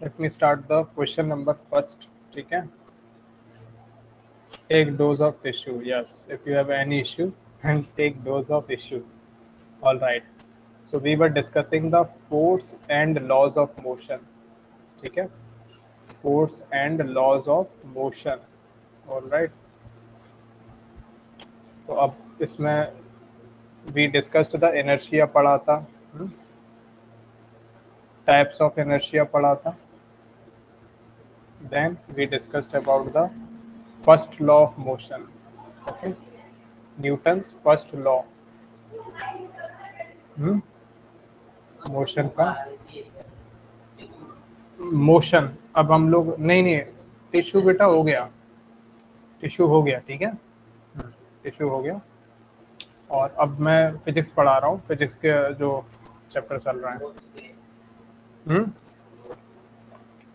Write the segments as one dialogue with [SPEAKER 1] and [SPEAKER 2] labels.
[SPEAKER 1] Let me start the question number first. ठीक है. Take dose of issue. Yes, if you have any issue, and take dose of issue. All right. So we were discussing the force and laws of motion. ठीक है. Force and laws of motion. All right. तो अब इसमें we discussed the inertia पढ़ा था. Types of inertia पढ़ा था. Then we discussed about the first law of motion. Okay. Newton's first law. Motion का मोशन. अब हम लोग नहीं टिश्यू बेटा हो गया. टिश्यू हो गया. ठीक है. टिश्यू हो गया. और अब मैं फिजिक्स पढ़ा रहा हूँ. फिजिक्स के जो चैप्टर चल रहा है.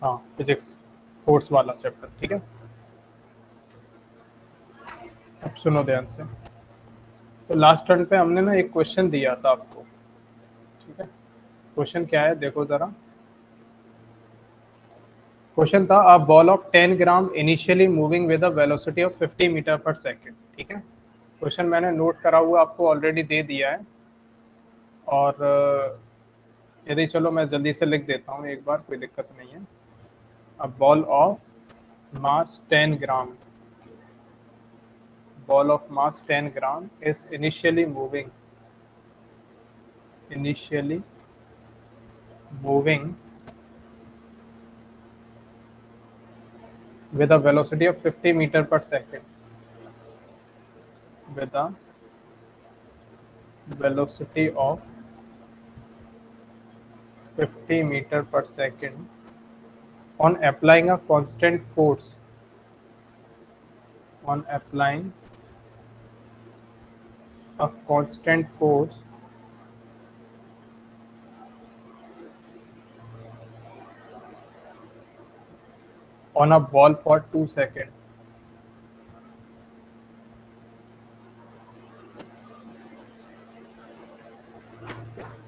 [SPEAKER 1] हाँ, फिजिक्स फोर्स वाला चैप्टर. ठीक है. अब सुनो ध्यान से. तो लास्ट टर्न पे हमने ना एक क्वेश्चन दिया था आपको. ठीक है. क्वेश्चन क्या है देखो जरा. क्वेश्चन था a ball of 10 gram initially moving with a velocity of 50 metre per second. ठीक है. क्वेश्चन मैंने नोट करा हुआ आपको ऑलरेडी दे दिया है. और यदि चलो मैं जल्दी से लिख देता हूँ एक बार, कोई दिक्कत नहीं है. अ ball of mass 10 gram. Ball of mass 10 gram is initially moving with a velocity of 50 meter per second. With a velocity of 50 meter per second on applying a constant force. On applying a constant force on a ball for 2 seconds.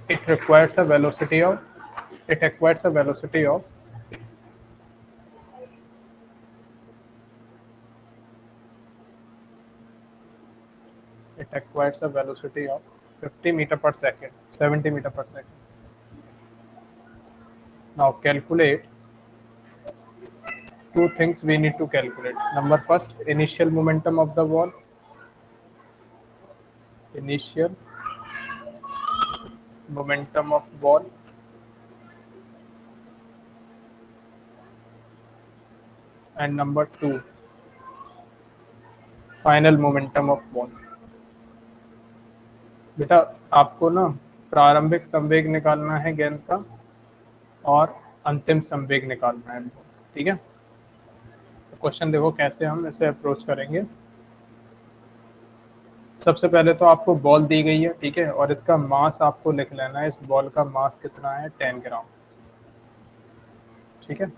[SPEAKER 1] It acquires a velocity of it acquires a velocity of it acquires a velocity of 50 meter per second, 70 meter per second. Now calculate two things we need to calculate. Number first, initial momentum of the ball. Initial momentum of ball. And number two, final momentum of ball. बेटा आपको ना प्रारंभिक संवेग निकालना है गेंद का और अंतिम संवेग निकालना है. ठीक है. तो क्वेश्चन देखो कैसे हम इसे अप्रोच करेंगे. सबसे पहले तो आपको बॉल दी गई है. ठीक है. और इसका मास आपको लिख लेना है. इस बॉल का मास कितना है? 10 ग्राम. ठीक है.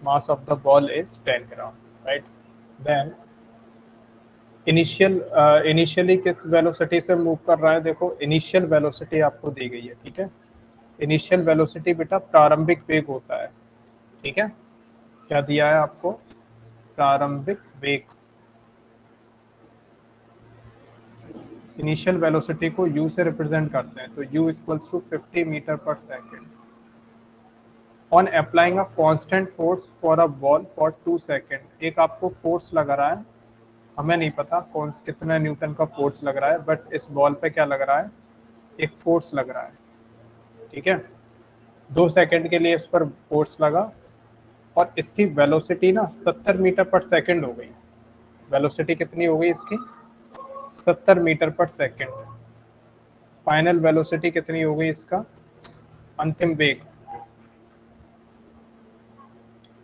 [SPEAKER 1] Mass of the ball is 10 gram. Right. Then initially किस वेलोसिटी से मूव कर रहा है? देखो इनिशियल वेलोसिटी आपको दी गई है. ठीक है. इनिशियल वेलोसिटी बेटा प्रारंभिक वेग होता है. ठीक है. क्या दिया है आपको? प्रारंभिक वेग. इनिशियल वेलोसिटी को u से रिप्रेजेंट करते हैं. तो u इक्वल्स टू 50 मीटर पर second on applying a constant force for a ball for 2 second. एक आपको फोर्स लग रहा है. हमें नहीं पता कौन कितना न्यूटन का फोर्स लग रहा है, बट इस बॉल पे क्या लग रहा है? एक फोर्स लग रहा है. ठीक है. 2 सेकेंड के लिए इस पर फोर्स लगा और इसकी वेलोसिटी ना 70 मीटर पर सेकेंड हो गई. वेलोसिटी कितनी हो गई इसकी? 70 मीटर पर सेकेंड. फाइनल वेलोसिटी कितनी हो गई इसका? अंतिम वेग.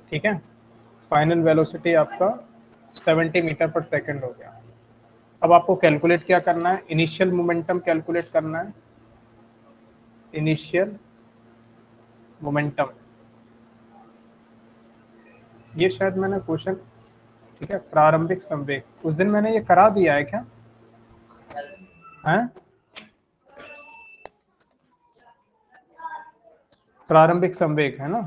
[SPEAKER 1] ठीक है. फाइनल वेलोसिटी आपका 70 मीटर पर सेकेंड हो गया. अब आपको कैलकुलेट क्या करना है? इनिशियल मोमेंटम कैलकुलेट करना है. Initial momentum. ये शायद मैंने क्वेश्चन. ठीक है. प्रारंभिक संवेग उस दिन मैंने ये करा दिया है क्या? है प्रारंभिक संवेग है ना.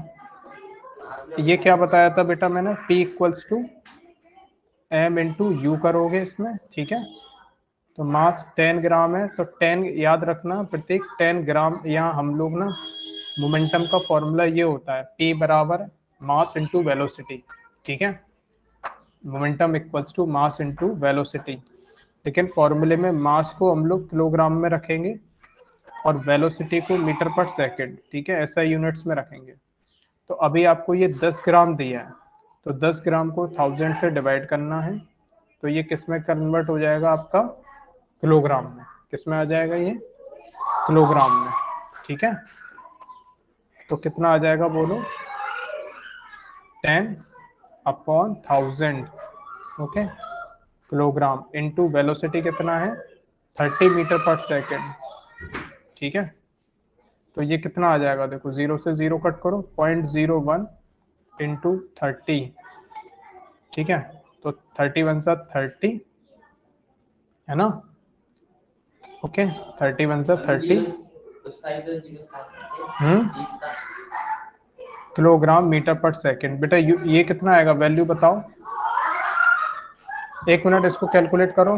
[SPEAKER 1] ये क्या बताया था बेटा मैंने, P equals to m into u करोगे इसमें, ठीक है। तो मास 10 ग्राम है, तो 10 याद रखना प्रत्येक 10 ग्राम, यहाँ हम लोग ना मोमेंटम का फॉर्मूला ये होता है P बराबर मास इंटू वेलोसिटी, ठीक है। Momentum equals to mass into velocity, लेकिन फॉर्मूले में मास को हम लोग किलोग्राम में रखेंगे और वेलोसिटी को मीटर पर सेकंड, ठीक है, ऐसा यूनिट्स में रखेंगे। तो अभी आपको ये 10 ग्राम दिया है, तो 10 ग्राम को 1000 से डिवाइड करना है, तो ये किस में कन्वर्ट हो जाएगा आपका, किलोग्राम में। किस में आ जाएगा ये, किलोग्राम में, ठीक है। तो कितना आ जाएगा बोलो, 10/1000, ओके, किलोग्राम इंटू वेलोसिटी कितना है, 30 मीटर पर सेकेंड, ठीक है। तो ये कितना आ जाएगा, देखो 0 से 0 कट करो, 0.01 इंटू 30, ठीक है। तो 31 सा 30 है ना, ओके, 31 सा 30 किलोग्राम मीटर पर सेकेंड। बेटा ये कितना आएगा, वैल्यू बताओ, 1 मिनट इसको कैलकुलेट करो,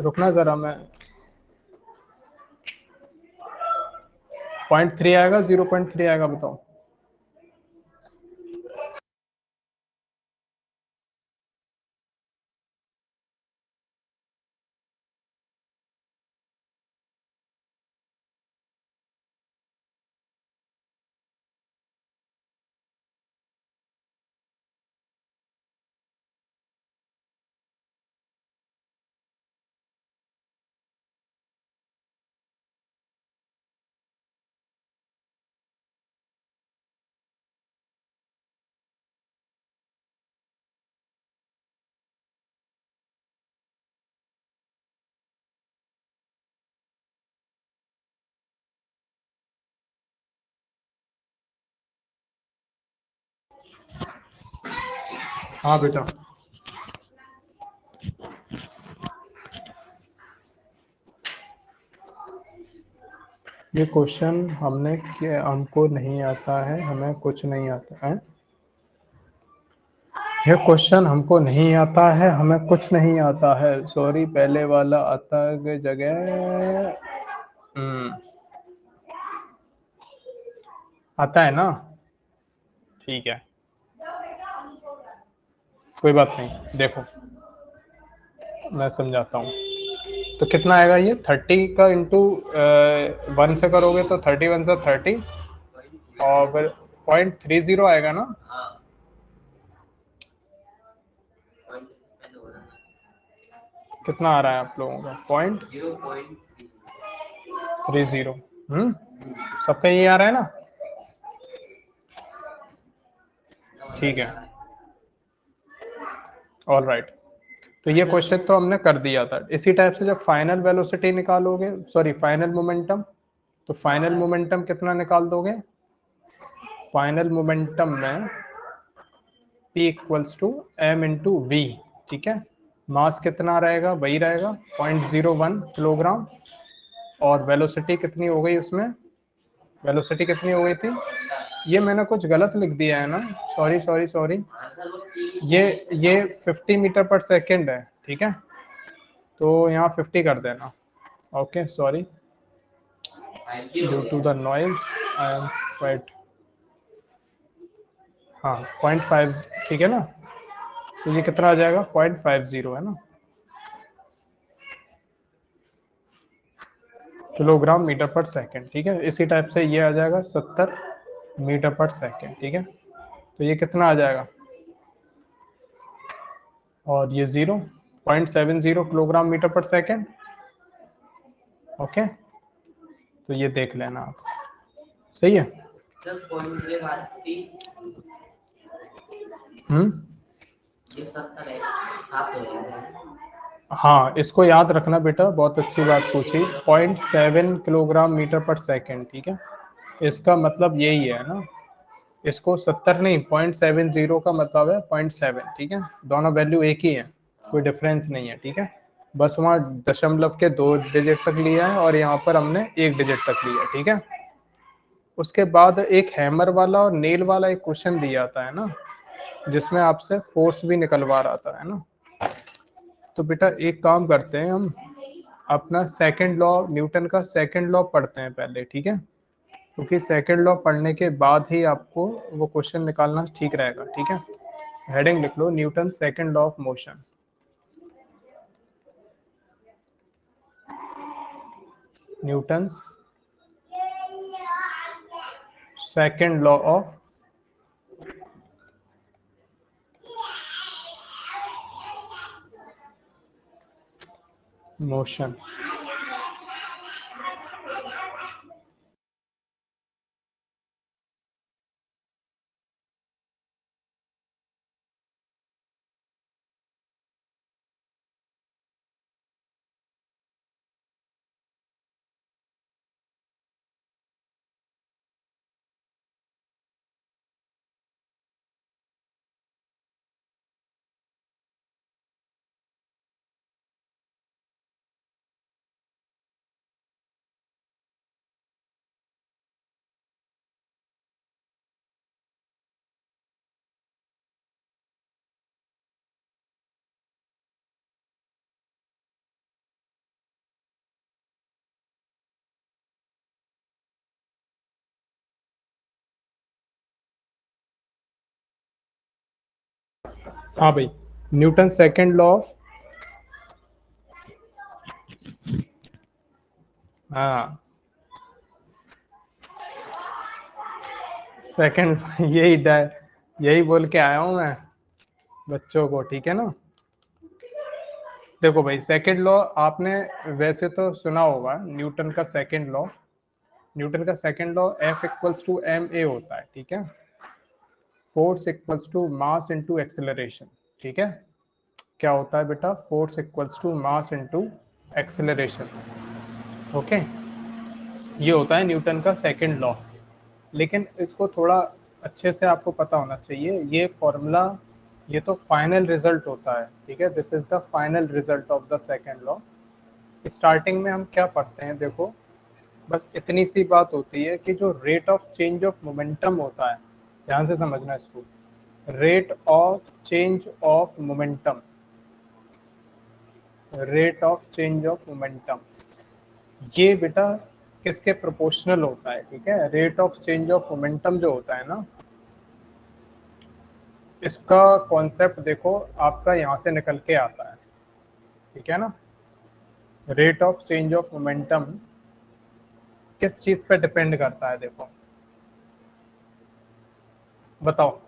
[SPEAKER 1] रुकना जरा, मैं 0.3 आएगा, 0.3 आएगा, बताओ। हाँ बेटा, ये क्वेश्चन हमको नहीं आता है, हमें कुछ नहीं आता है। ये क्वेश्चन हमको नहीं आता है, हमें कुछ नहीं आता है, सॉरी, पहले वाला आता के जगह आता है ना, ठीक है, कोई बात नहीं, देखो मैं समझाता हूँ। तो कितना आएगा ये, 30 का इंटू 1 से करोगे तो 31 से 30, और फिर 0.30 आएगा ना, कितना आ रहा है आप लोगों का, 0.30, सबका ये आ रहा है ना, ठीक है, ऑल राइट। तो ये क्वेश्चन तो हमने कर दिया था। इसी टाइप से जब फाइनल वेलोसिटी निकालोगे, सॉरी फाइनल मोमेंटम, तो फाइनल मोमेंटम कितना निकाल दोगे, फाइनल मोमेंटम में P equals to m into v, ठीक है। मास कितना रहेगा, वही रहेगा 0.01 किलोग्राम, और वेलोसिटी कितनी हो गई उसमें, वेलोसिटी कितनी हो गई थी, ये मैंने कुछ गलत लिख दिया है ना, सॉरी सॉरी सॉरी, ये 50 मीटर पर सेकेंड है, ठीक है, तो यहाँ 50 कर देना, okay, sorry, due to the noise I am quite, हाँ 0.5, ठीक है ना। तो ये कितना आ जाएगा, 0.50 है ना, किलोग्राम मीटर पर सेकेंड, ठीक है। इसी टाइप से ये आ जाएगा 70 मीटर पर सेकेंड, ठीक है। तो ये कितना आ जाएगा, और ये 0.70 किलोग्राम मीटर पर सेकेंड, ओके। तो ये देख लेना आप, सही है। हाँ, इसको याद रखना बेटा, बहुत अच्छी बात पूछी, 0.7 किलोग्राम मीटर पर सेकेंड, ठीक है। इसका मतलब यही है ना, इसको 70 नहीं, 0.70 का मतलब है 0.7, ठीक है, दोनों वैल्यू एक ही है, कोई डिफरेंस नहीं है, ठीक है। बस वहाँ दशमलव के 2 डिजिट तक लिया है और यहाँ पर हमने 1 डिजिट तक लिया है, ठीक है। उसके बाद एक हैमर वाला और नेल वाला एक क्वेश्चन दिया था, है ना, जिसमें आपसे फोर्स भी निकलवा रहा था, है ना। तो बेटा एक काम करते हैं हम, अपना सेकंड लॉ, न्यूटन का सेकंड लॉ पढ़ते हैं पहले, ठीक है, क्योंकि सेकंड लॉ पढ़ने के बाद ही आपको वो क्वेश्चन निकालना ठीक रहेगा, ठीक है। हेडिंग लिख लो, Newton second law of motion. Newton's second law of motion. हाँ भाई, न्यूटन सेकंड लॉ ऑफ, हाँ सेकंड यही बोल के आया हूँ मैं बच्चों को, ठीक है ना। देखो भाई, सेकंड लॉ आपने वैसे तो सुना होगा, न्यूटन का सेकंड लॉ, न्यूटन का second law F equals to M A होता है, ठीक है। Force equals to mass into acceleration, ठीक है। क्या होता है बेटा, force equals to mass into acceleration, okay. ये होता है न्यूटन का सेकंड लॉ। लेकिन इसको थोड़ा अच्छे से आपको पता होना चाहिए, ये फॉर्मूला, ये तो फाइनल रिजल्ट होता है, ठीक है। This is the final result of the second law. Starting में हम क्या पढ़ते हैं, देखो बस इतनी सी बात होती है कि जो rate of change of momentum होता है, ध्यान से समझना इसको, rate of change of momentum, rate of change of momentum, ये बेटा किसके प्रोपोर्शनल होता है, ठीक है। Rate of change of momentum जो होता है ना, इसका कॉन्सेप्ट देखो आपका यहाँ से निकल के आता है, ठीक है ना। Rate of change of momentum किस चीज पे डिपेंड करता है, देखो बताओ,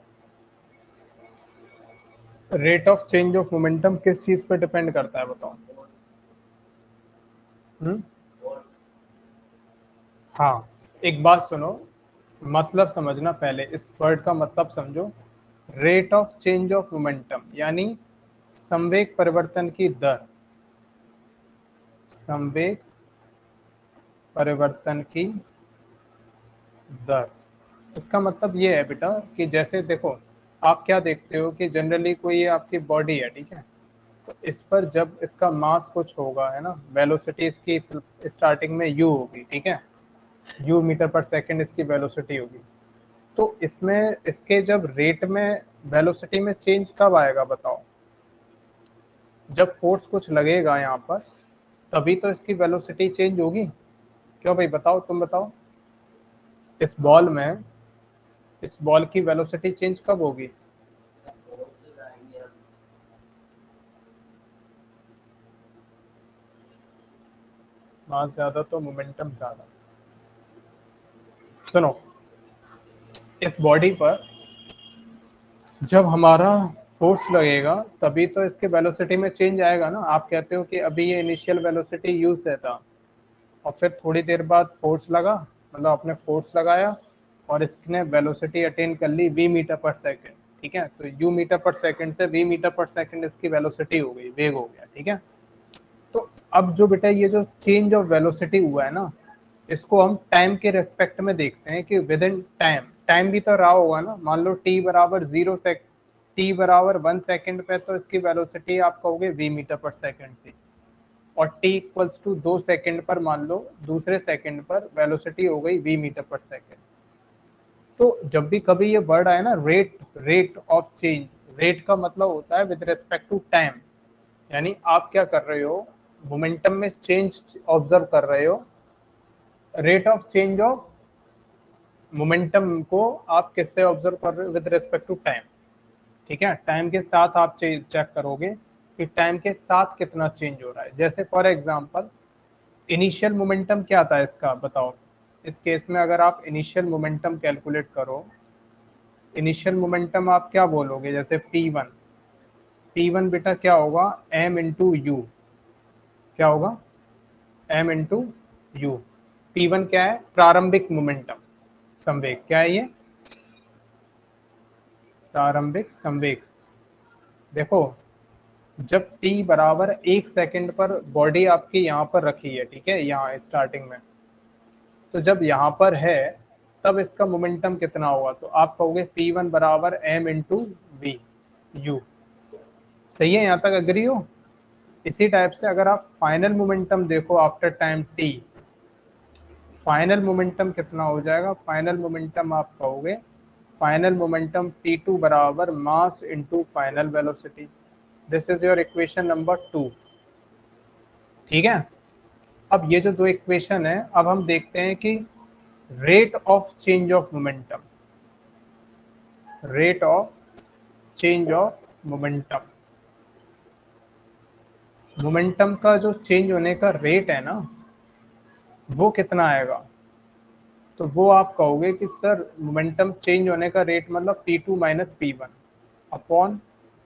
[SPEAKER 1] rate of change of momentum किस चीज पे डिपेंड करता है, बताओ। हम्म, हाँ, एक बात सुनो, मतलब समझना, पहले इस वर्ड का मतलब समझो। Rate of change of momentum यानी संवेग परिवर्तन की दर, संवेग परिवर्तन की दर। इसका मतलब ये है बेटा कि जैसे देखो, आप क्या देखते हो कि जनरली कोई ये आपकी बॉडी है, ठीक है, तो इस पर जब इसका मास कुछ होगा, है ना, वेलोसिटी इसकी स्टार्टिंग में यू होगी, ठीक है, यू मीटर पर सेकंड इसकी वेलोसिटी होगी। तो इसमें इसके जब रेट में, वेलोसिटी में चेंज कब आएगा बताओ, जब फोर्स कुछ लगेगा यहाँ पर, तभी तो इसकी वेलोसिटी चेंज होगी। क्यों भाई, बताओ, तुम बताओ, इस बॉल में, इस बॉल की वेलोसिटी चेंज कब होगी। मास ज्यादा तो मोमेंटम ज्यादा। सुनो, इस बॉडी पर जब हमारा फोर्स लगेगा तभी तो इसके वेलोसिटी में चेंज आएगा ना। आप कहते हो कि अभी ये इनिशियल वेलोसिटी यू से था, और फिर थोड़ी देर बाद फोर्स लगा, मतलब आपने फोर्स लगाया और इसने वेलोसिटी अटेन कर ली वी मीटर पर सेकंड, ठीक है। तो यू मीटर पर सेकंड से वी मीटर पर सेकंड इसकी वेलोसिटी हो गई, वेग हो गया, ठीक है। तो अब जो बेटा ये जो चेंज ऑफ वेलोसिटी हुआ है ना, इसको हम टाइम के रेस्पेक्ट में देखते हैं कि विद इन टाइम, टाइम भी तो रहा होगा ना। मान लो टी बराबर 0 सेक, टी बराबर 1 सेकंड पे तो इसकी वेलोसिटी आप कहोगे वी मीटर पर सेकंड थी, और टी इक्वल्स टू 2 सेकंड पर मान लो दूसरे सेकंड पर वेलोसिटी हो गई वी मीटर पर सेकंड। तो जब भी कभी ये वर्ड आए ना, rate, rate of change, rate का मतलब होता है विद रिस्पेक्ट टू टाइम, यानी आप क्या कर रहे हो, मोमेंटम में चेंज ऑब्जर्व कर रहे हो। Rate of change of momentum को आप किससे ऑब्जर्व कर रहे हो, विद रिस्पेक्ट टू टाइम। ठीक है, टाइम के साथ आप चेक करोगे कि टाइम के साथ कितना चेंज हो रहा है। जैसे फॉर एग्जांपल इनिशियल मोमेंटम क्या था इसका बताओ। इस केस में अगर आप इनिशियल मोमेंटम कैलकुलेट करो, इनिशियल मोमेंटम आप क्या बोलोगे, जैसे P1, P1 बेटा क्या होगा, m इंटू यू, क्या होगा, m इंटू यू। P1 क्या है, प्रारंभिक मोमेंटम, संवेग, क्या है ये, प्रारंभिक संवेग। देखो जब t बराबर 1 सेकंड पर बॉडी आपकी यहाँ पर रखी है, ठीक है, यहाँ स्टार्टिंग में, तो जब यहाँ पर है तब इसका मोमेंटम कितना होगा, तो आप कहोगे P1 बराबर m इंटू वी यू। सही है, यहाँ तक अग्री हो। इसी टाइप से अगर आप फाइनल मोमेंटम देखो after time t, final momentum कितना हो जाएगा, फाइनल मोमेंटम आप कहोगे फाइनल मोमेंटम P2 बराबर mass into final velocity. This is your equation number 2। ठीक है, अब ये जो दो इक्वेशन है, अब हम देखते हैं कि rate of change of momentum, rate of change of momentum, momentum का जो चेंज होने का रेट है ना, वो कितना आएगा, तो वो आप कहोगे कि सर मोमेंटम चेंज होने का रेट मतलब P2 minus P1 upon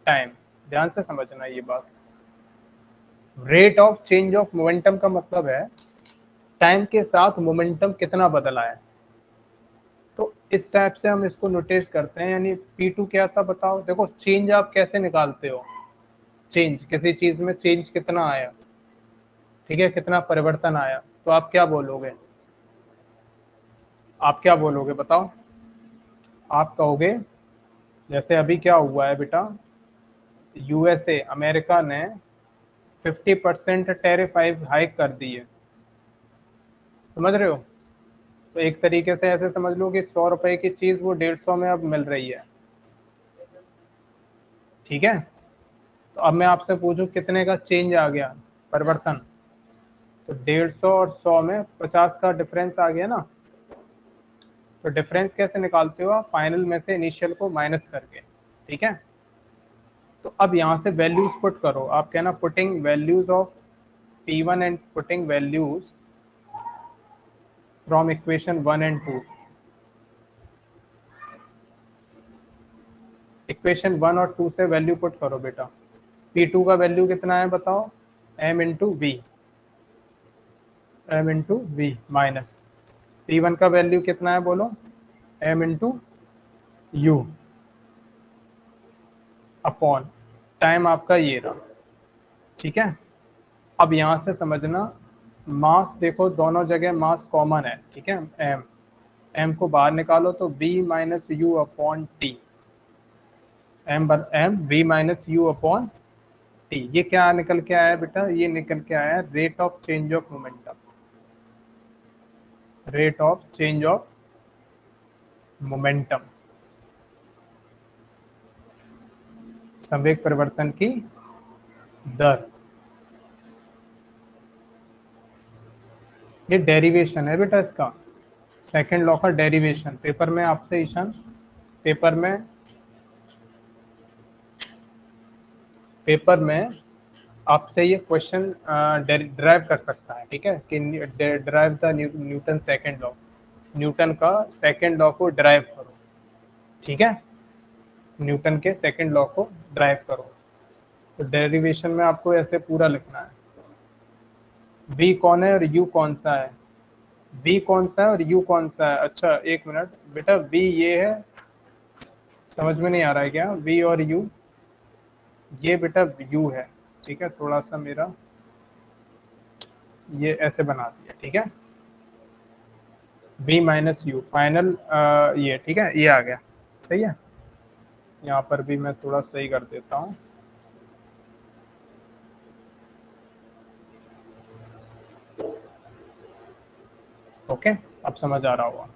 [SPEAKER 1] time. ध्यान से समझना ये बात, rate of change of momentum का मतलब है टाइम के साथ मोमेंटम कितना बदला है। तो इस टाइप से हम इसको नोटेट करते हैं, यानी P2 क्या था बताओ। देखो चेंज आप कैसे निकालते हो, चेंज किसी चीज में चेंज कितना आया, ठीक है, कितना परिवर्तन आया, तो आप क्या बोलोगे, आप क्या बोलोगे बताओ। आप कहोगे जैसे अभी क्या हुआ है बेटा, यूएसए अमेरिका ने 50% टैरिफ हाइक कर दी है, समझ रहे हो। तो एक तरीके से ऐसे समझ लो कि 100 रुपए की चीज वो 150 में अब मिल रही है। ठीक है, तो अब मैं आपसे पूछूं कितने का चेंज आ गया, परिवर्तन, तो 150 और 100 में 50 का डिफरेंस आ गया ना। तो डिफरेंस कैसे निकालते हो आप, फाइनल में से इनिशियल को माइनस करके। ठीक है, तो अब यहाँ से वैल्यूज पुट करो, आप कहना putting values of P1 and putting values from equation 1 and 2। Equation 1 और 2 से वैल्यू पुट करो बेटा। P2 का वैल्यू कितना है बताओ, m into v, M into v minus P1 का वैल्यू कितना है बोलो, m into u upon time आपका ये रहा। ठीक है, अब यहाँ से समझना, मास देखो दोनों जगह मास कॉमन है, ठीक है, m, m को बाहर निकालो तो v minus you upon T, m v minus you upon T. ये क्या निकल के आया बेटा, ये निकल के आया rate of change of momentum, rate of change of momentum, संवेग परिवर्तन की दर। ये डेरिवेशन है बेटा इसका, सेकंड लॉ का डेरिवेशन। पेपर में आपसे ईशान, पेपर में, पेपर में आपसे ये क्वेश्चन ड्राइव कर सकता है, ठीक है, कि drive the Newton second law, Newton का सेकंड लॉ को ड्राइव करो। ठीक है, न्यूटन के सेकंड लॉ को ड्राइव करो। तो डेरिवेशन में आपको ऐसे पूरा लिखना है, v कौन है और u कौन सा है, v कौन सा है और u कौन सा है। अच्छा एक मिनट बेटा, v ये है, समझ में नहीं आ रहा है क्या, v और u, ये बेटा u है। ठीक है, थोड़ा सा मेरा ये ऐसे बना दिया, ठीक है, v माइनस यू फाइनल, ये ठीक है, ये आ गया, सही है। यहाँ पर भी मैं थोड़ा सही कर देता हूँ। ओके, अब समझ आ रहा होगा।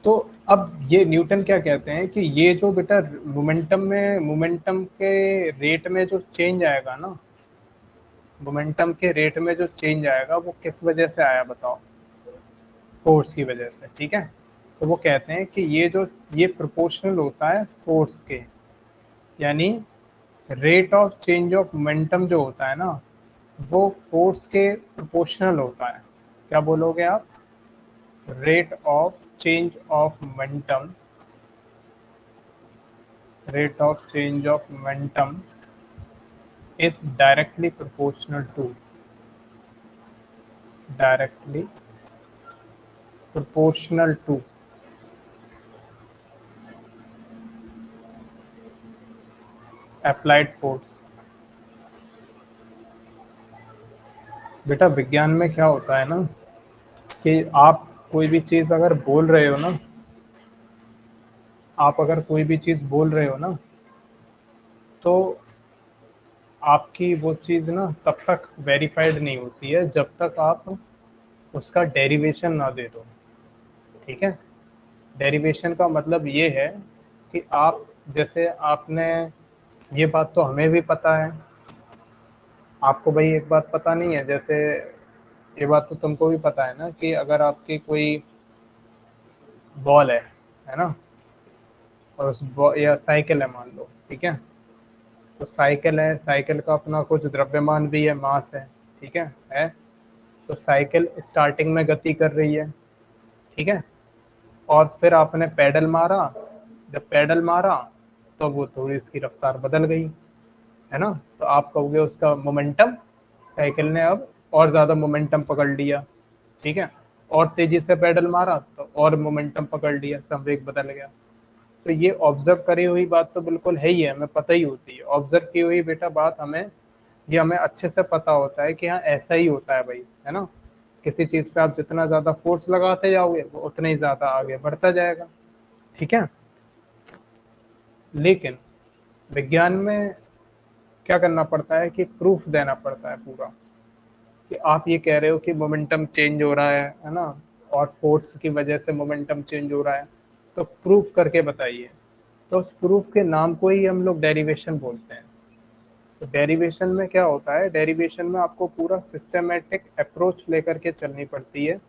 [SPEAKER 1] तो अब ये न्यूटन क्या कहते हैं कि ये जो बेटा मोमेंटम के रेट में जो चेंज आएगा ना, मोमेंटम के रेट में जो चेंज आएगा वो किस वजह से आया बताओ? फोर्स की वजह से, ठीक है। तो वो कहते हैं कि ये प्रोपोर्शनल होता है फोर्स के, यानी rate of change of momentum जो होता है ना, वो फोर्स के प्रोपोर्शनल होता है। क्या बोलोगे आप? Rate of change of momentum, rate of change of momentum is directly proportional to applied force। बेटा विज्ञान में क्या होता है ना कि आप कोई भी चीज अगर बोल रहे हो ना, आप अगर कोई भी चीज बोल रहे हो ना, तो आपकी वो चीज ना तब तक वेरीफाइड नहीं होती है जब तक आप उसका डेरिवेशन ना दे दो, ठीक है। डेरिवेशन का मतलब ये है कि आप, जैसे आपने, ये बात तो हमें भी पता है, आपको भाई एक बात पता नहीं है, जैसे ये बात तो तुमको भी पता है ना कि अगर आपकी कोई बॉल है ना, और उस बॉल या साइकिल है मान लो, ठीक है। तो साइकिल है, साइकिल का अपना कुछ द्रव्यमान भी है, मास है, ठीक है। तो साइकिल स्टार्टिंग में गति कर रही है, ठीक है। और फिर आपने पैडल मारा, जब पैडल मारा तो वो थोड़ी इसकी रफ्तार बदल गई, है ना। तो आप कहोगे उसका मोमेंटम, साइकिल ने अब और ज़्यादा मोमेंटम पकड़ लिया, ठीक है। और तेजी से पेडल मारा तो और मोमेंटम पकड़ लिया, संवेग बदल गया। तो ये ऑब्जर्व करी हुई बात तो बिल्कुल है ही है, हमें पता ही होती है, ऑब्जर्व की हुई बेटा बात हमें, ये हमें अच्छे से पता होता है कि हाँ ऐसा ही होता है भाई, है ना। किसी चीज़ पे आप जितना ज़्यादा फोर्स लगाते जाओगे वो उतना ही ज़्यादा आगे बढ़ता जाएगा, ठीक है। लेकिन विज्ञान में क्या करना पड़ता है कि प्रूफ देना पड़ता है पूरा, कि आप ये कह रहे हो कि मोमेंटम चेंज हो रहा है ना, और फोर्स की वजह से मोमेंटम चेंज हो रहा है, तो प्रूफ करके बताइए। तो उस प्रूफ के नाम को ही हम लोग डेरिवेशन बोलते हैं। तो डेरिवेशन में क्या होता है, डेरिवेशन में आपको पूरा सिस्टमेटिक अप्रोच लेकर के चलनी पड़ती है,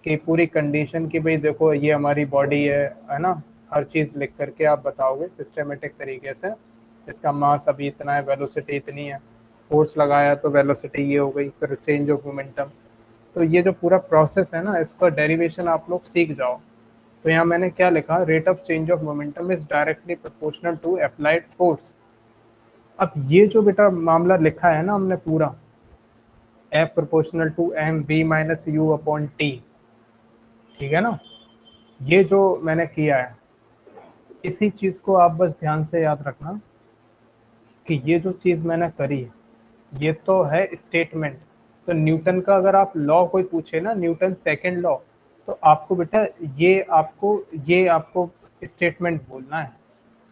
[SPEAKER 1] कि पूरी कंडीशन की भाई देखो ये हमारी बॉडी है ना, हर चीज़ लिख करके आप बताओगे सिस्टमेटिक तरीके से, इसका मास अभी इतना है, वेलोसिटी इतनी है, फोर्स लगाया तो वेलोसिटी ये हो गई, फिर चेंज ऑफ मोमेंटम। तो ये जो पूरा प्रोसेस है ना, इसका डेरिवेशन आप लोग सीख जाओ। तो यहाँ मैंने क्या लिखा, rate of change of momentum is directly proportional to applied force. अब ये जो बेटा मामला लिखा है ना हमने पूरा, F proportional to M V minus you upon T, ठीक है ना, ये जो मैंने किया है, इसी चीज को आप बस ध्यान से याद रखना कि ये जो चीज मैंने करी है, ये तो है स्टेटमेंट। तो न्यूटन का अगर आप लॉ कोई पूछे ना, न्यूटन सेकंड लॉ, तो आपको बेटा ये आपको स्टेटमेंट बोलना है।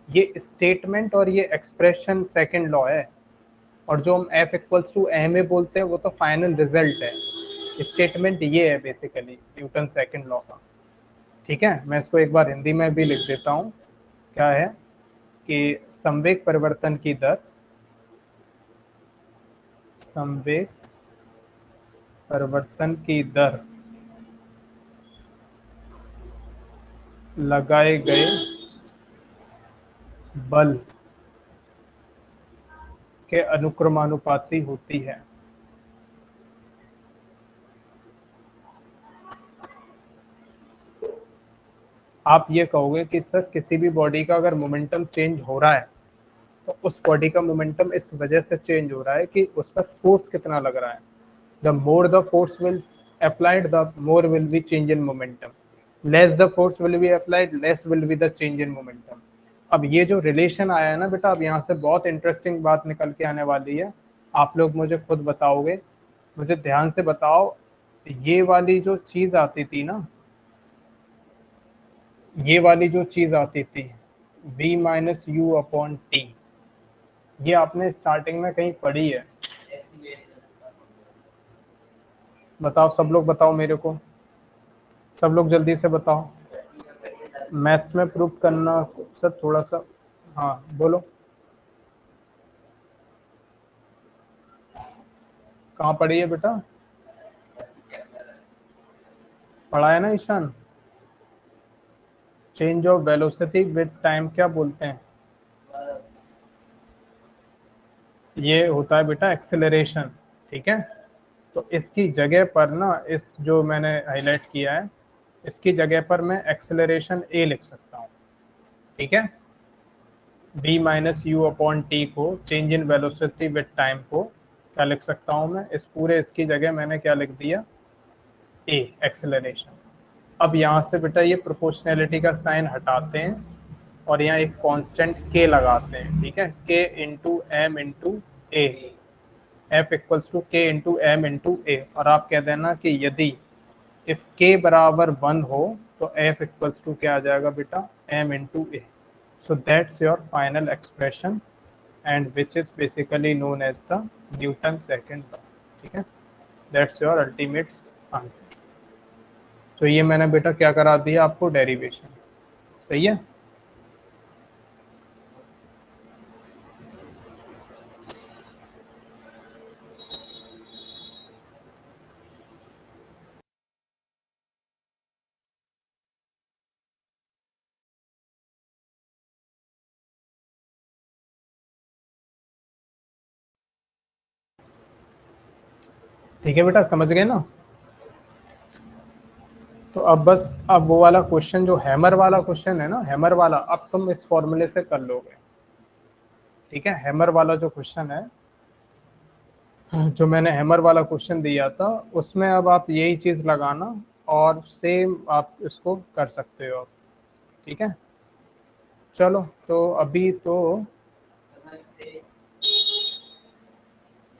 [SPEAKER 1] ये स्टेटमेंट और ये एक्सप्रेशन सेकंड लॉ है, और जो हम F equals to M A बोलते हैं वो तो फाइनल रिजल्ट है। स्टेटमेंट ये है बेसिकली न्यूटन सेकंड लॉ का, ठीक है। मैं इसको एक बार हिंदी में भी लिख देता हूँ। क्या है कि संवेग परिवर्तन की दर, संवेग परिवर्तन की दर लगाए गए बल के अनुक्रमानुपाती होती है। आप ये कहोगे कि सर किसी भी बॉडी का अगर मोमेंटम चेंज हो रहा है, तो उस बॉडी का मोमेंटम इस वजह से चेंज हो रहा है कि उस पर फोर्स कितना लग रहा है। The more the force will applied, the more will be change in momentum. Less the force will be applied, less will be the change in momentum. अब ये जो रिलेशन आया है ना बेटा, अब यहाँ से बहुत इंटरेस्टिंग बात निकल के आने वाली है। आप लोग मुझे खुद बताओगे, मुझे ध्यान से बताओ, ये वाली जो चीज आती थी ना, ये वाली जो चीज आती थी v minus you upon T, ये आपने स्टार्टिंग में कहीं पढ़ी है? बताओ सब लोग, बताओ मेरे को, सब लोग जल्दी से बताओ। मैथ्स में प्रूफ करना सर थोड़ा सा। हाँ बोलो। कहाँ पढ़ी है बेटा? पढ़ा है ना Ishan? Change of velocity with time क्या बोलते हैं? ये होता है बेटा एक्सेलरेशन। ठीक है, तो इसकी जगह पर ना, इस जो मैंने हाईलाइट किया है, इसकी जगह पर मैं एक्सेलरेशन ए लिख सकता हूँ। ठीक है, v minus you upon t को, change in velocity with time को क्या लिख सकता हूँ मैं? इस पूरे इसकी जगह मैंने क्या लिख दिया? ए, एक्सेलरेशन। अब यहाँ से बेटा ये प्रोपोर्शनैलिटी का साइन हटाते हैं और यहाँ एक कांस्टेंट k लगाते हैं। ठीक है, k into M into A, F equals to k into M into A. और आप कह देना कि यदि इफ k बराबर 1 हो तो f इक्वल्स टू क्या आ जाएगा बेटा? m into A. So that's your final expression and which is basically known as the Newton's second law. ठीक है, that's your ultimate answer. तो ये मैंने बेटा क्या करा दिया आपको? डेरिवेशन। सही है। ठीक है बेटा, समझ गए ना? तो अब बस, अब वो वाला क्वेश्चन जो हैमर वाला क्वेश्चन है ना, हैमर वाला अब तुम इस फॉर्मूले से कर लोगे। ठीक है, हैमर वाला जो क्वेश्चन है, जो मैंने हैमर वाला क्वेश्चन दिया था, उसमें अब आप यही चीज लगाना और सेम आप इसको कर सकते हो। ठीक है, चलो तो अभी तो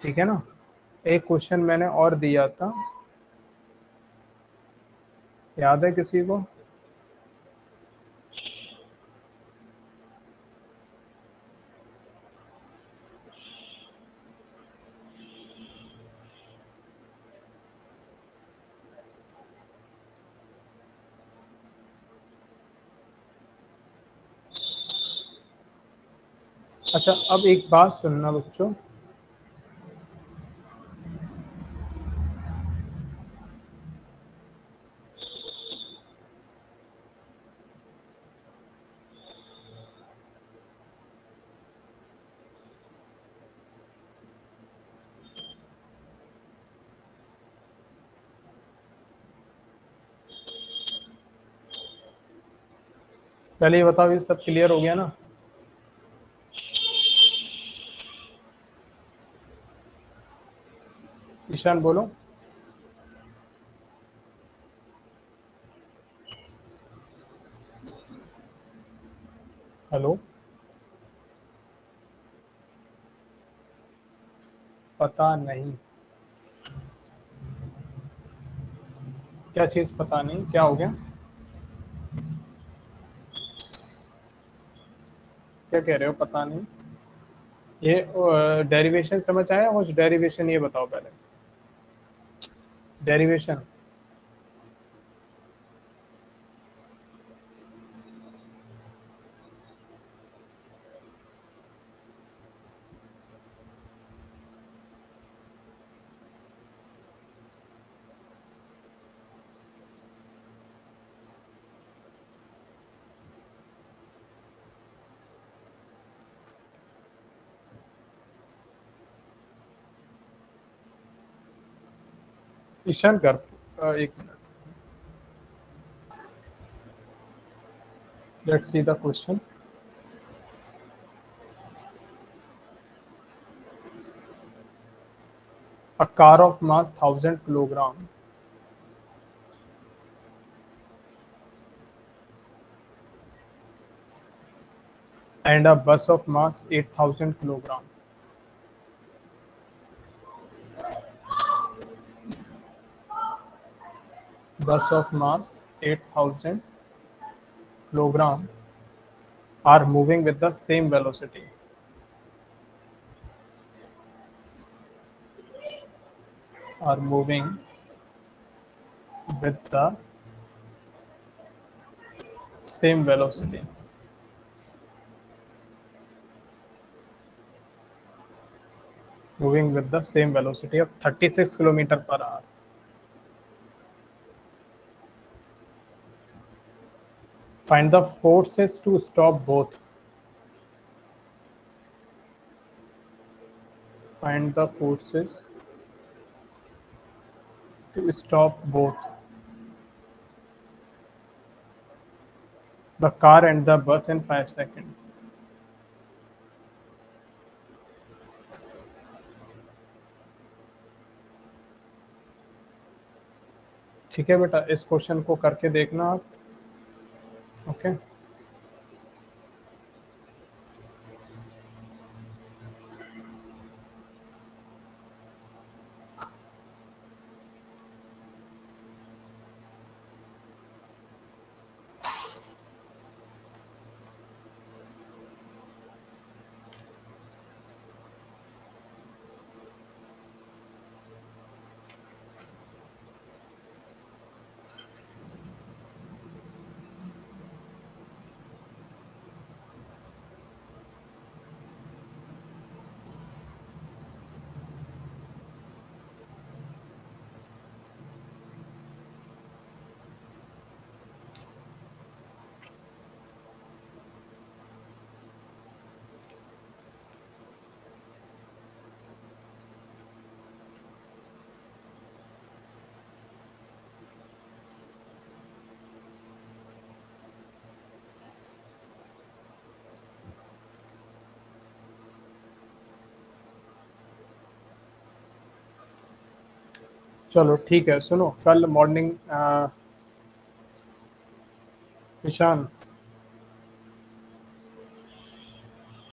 [SPEAKER 1] ठीक है ना। एक क्वेश्चन मैंने और दिया था, याद है किसी को? अच्छा, अब एक बात सुनना बच्चों। पहले ये बताओ, ये सब क्लियर हो गया ना? ईशान बोलो। हेलो। पता नहीं? क्या चीज़ पता नहीं? क्या हो गया? क्या कह रहे हो पता नहीं? ये डेरिवेशन समझ आया? कुछ डेरिवेशन ये बताओ पहले। डेरिवेशन। ईशान कर, एक minute, let's see the question. A car of mass 1000 kilogram and a bus of mass 8000 kilogram. Bus of mass 8000 kilogram are moving with the same velocity. Are moving with the same velocity. Moving with the same velocity of 36 kilometer per hour. Find the forces to stop both. Find the forces to stop both the car and the bus in 5 seconds. ठीक है बेटा, इस question को करके देखना आप. Okay. चलो ठीक है, सुनो, कल मॉर्निंग ईशान,